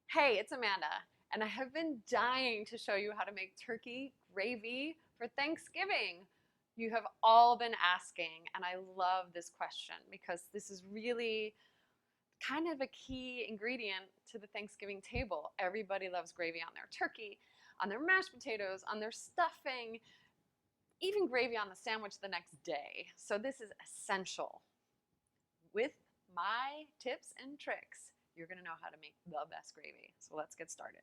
Hey, it's Amanda, and I have been dying to show you how to make turkey gravy for Thanksgiving. You have all been asking, and I love this question because this is really kind of a key ingredient to the Thanksgiving table. Everybody loves gravy on their turkey, on their mashed potatoes, on their stuffing, even gravy on the sandwich the next day. So this is essential. With my tips and tricks, you're gonna know how to make the best gravy. So let's get started.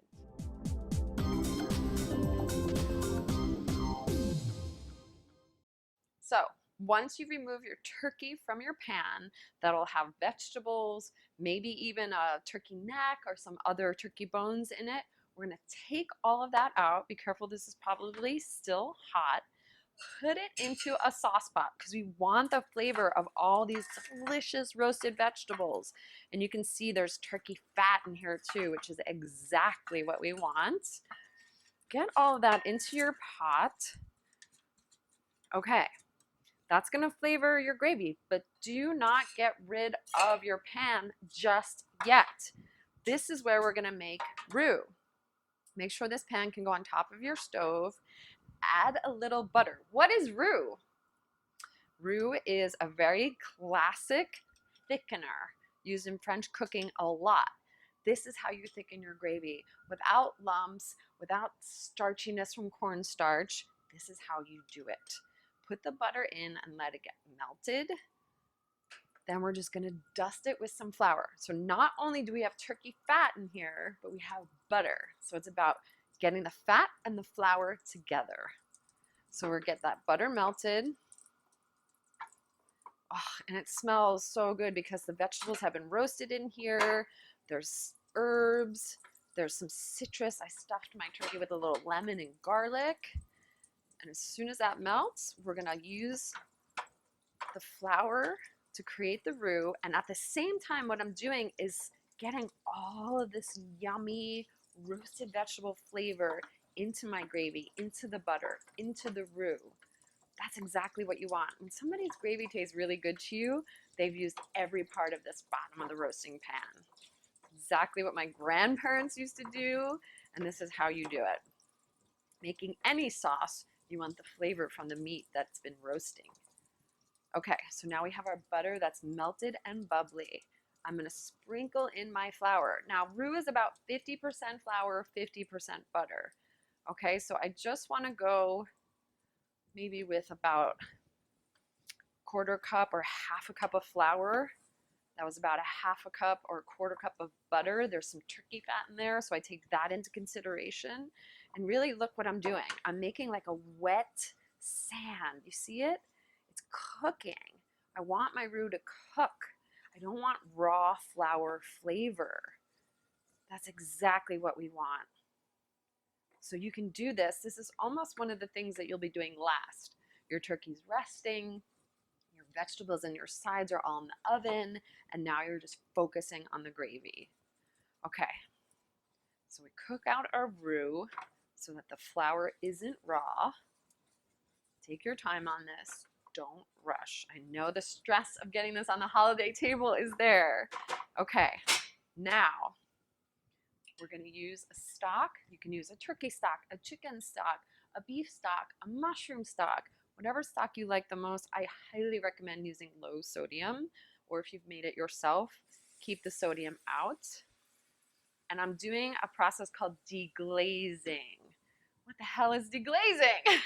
So once you remove your turkey from your pan, that'll have vegetables, maybe even a turkey neck or some other turkey bones in it. We're gonna take all of that out. Be careful, this is probably still hot. Put it into a sauce pot because we want the flavor of all these delicious roasted vegetables. And you can see there's turkey fat in here too, which is exactly what we want. Get all of that into your pot. Okay, that's gonna flavor your gravy, but do not get rid of your pan just yet. This is where we're gonna make roux. Make sure this pan can go on top of your stove. Add a little butter. What is roux? Roux is a very classic thickener used in French cooking a lot. This is how you thicken your gravy without lumps, without starchiness from cornstarch. This is how you do it. Put the butter in and let it get melted. Then we're just gonna dust it with some flour. So not only do we have turkey fat in here, but we have butter. So it's about getting the fat and the flour together. So we'll get that butter melted. Oh, and it smells so good because the vegetables have been roasted in here. There's herbs. There's some citrus. I stuffed my turkey with a little lemon and garlic. And as soon as that melts, we're gonna use the flour to create the roux. And at the same time, what I'm doing is getting all of this yummy roasted vegetable flavor into my gravy, into the butter, into the roux. That's exactly what you want. When somebody's gravy tastes really good to you, they've used every part of this bottom of the roasting pan. Exactly what my grandparents used to do, and this is how you do it. Making any sauce, you want the flavor from the meat that's been roasting. Okay, so now we have our butter that's melted and bubbly. I'm gonna sprinkle in my flour. Now, roux is about 50% flour, 50% butter. Okay, so I just wanna go maybe with about quarter cup or half a cup of flour. That was about a half a cup or a quarter cup of butter. There's some turkey fat in there, so I take that into consideration. And really look what I'm doing. I'm making like a wet sand. You see it? It's cooking. I want my roux to cook. I don't want raw flour flavor. That's exactly what we want. So you can do this. This is almost one of the things that you'll be doing last. Your turkey's resting, your vegetables and your sides are all in the oven, and now you're just focusing on the gravy. Okay, so we cook out our roux so that the flour isn't raw. Take your time on this. Don't rush. I know the stress of getting this on the holiday table is there. Okay, now we're going to use a stock. You can use a turkey stock, a chicken stock, a beef stock, a mushroom stock, whatever stock you like the most. I highly recommend using low sodium, or if you've made it yourself, keep the sodium out. And I'm doing a process called deglazing. What the hell is deglazing?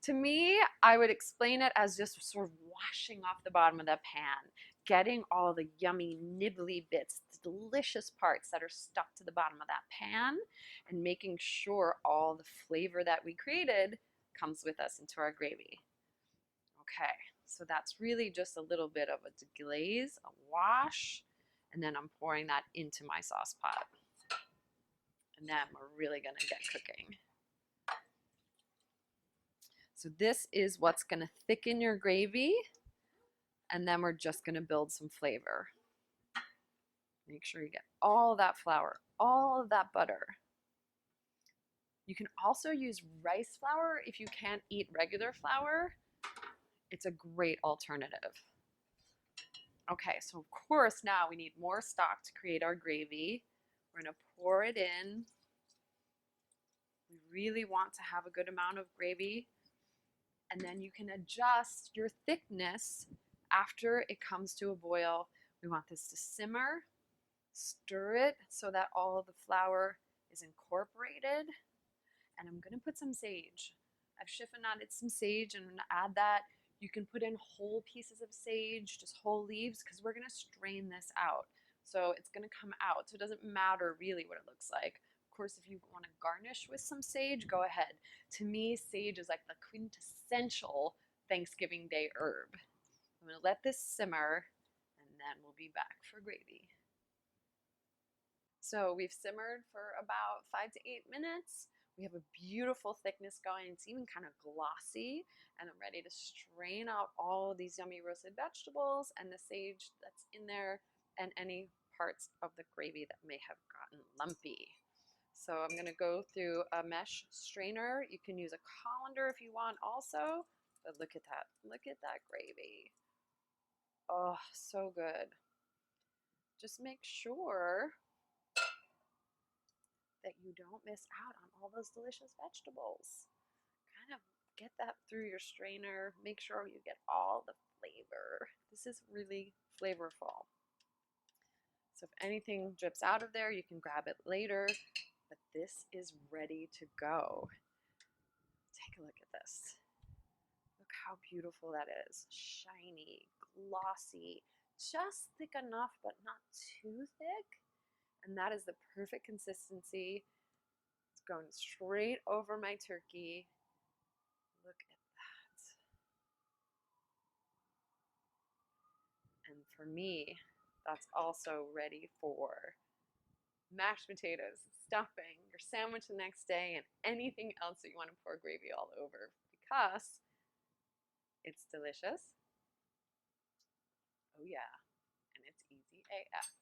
To me, I would explain it as just sort of washing off the bottom of the pan, getting all the yummy nibbly bits, the delicious parts that are stuck to the bottom of that pan, and making sure all the flavor that we created comes with us into our gravy. Okay, so that's really just a little bit of a deglaze, a wash, and then I'm pouring that into my sauce pot. And then we're really gonna get cooking. So this is what's gonna thicken your gravy, and then we're just gonna build some flavor. Make sure you get all of that flour, all of that butter. You can also use rice flour if you can't eat regular flour. It's a great alternative. Okay, so of course now we need more stock to create our gravy. We're going to pour it in. We really want to have a good amount of gravy. And then you can adjust your thickness after it comes to a boil. We want this to simmer. Stir it so that all of the flour is incorporated. And I'm gonna put some sage. I've chiffonaded some sage and I'm gonna add that. You can put in whole pieces of sage, just whole leaves, because we're gonna strain this out. So it's gonna come out. So it doesn't matter really what it looks like. Of course, if you wanna garnish with some sage, go ahead. To me, sage is like the quintessential Thanksgiving Day herb. I'm gonna let this simmer and then we'll be back for gravy. So we've simmered for about 5 to 8 minutes. We have a beautiful thickness going. It's even kind of glossy, and I'm ready to strain out all these yummy roasted vegetables and the sage that's in there and any parts of the gravy that may have gotten lumpy. So I'm gonna go through a mesh strainer. You can use a colander if you want also, but look at that gravy. Oh, so good. Just make sure that you don't miss out on all those delicious vegetables. Kind of get that through your strainer. Make sure you get all the flavor. This is really flavorful. So if anything drips out of there, you can grab it later, but this is ready to go. Take a look at this. Look how beautiful that is. Shiny, glossy, just thick enough, but not too thick. And that is the perfect consistency. It's going straight over my turkey. Look at that. And for me, that's also ready for mashed potatoes, stuffing, your sandwich the next day, and anything else that you want to pour gravy all over because it's delicious. Oh yeah, and it's easy AF.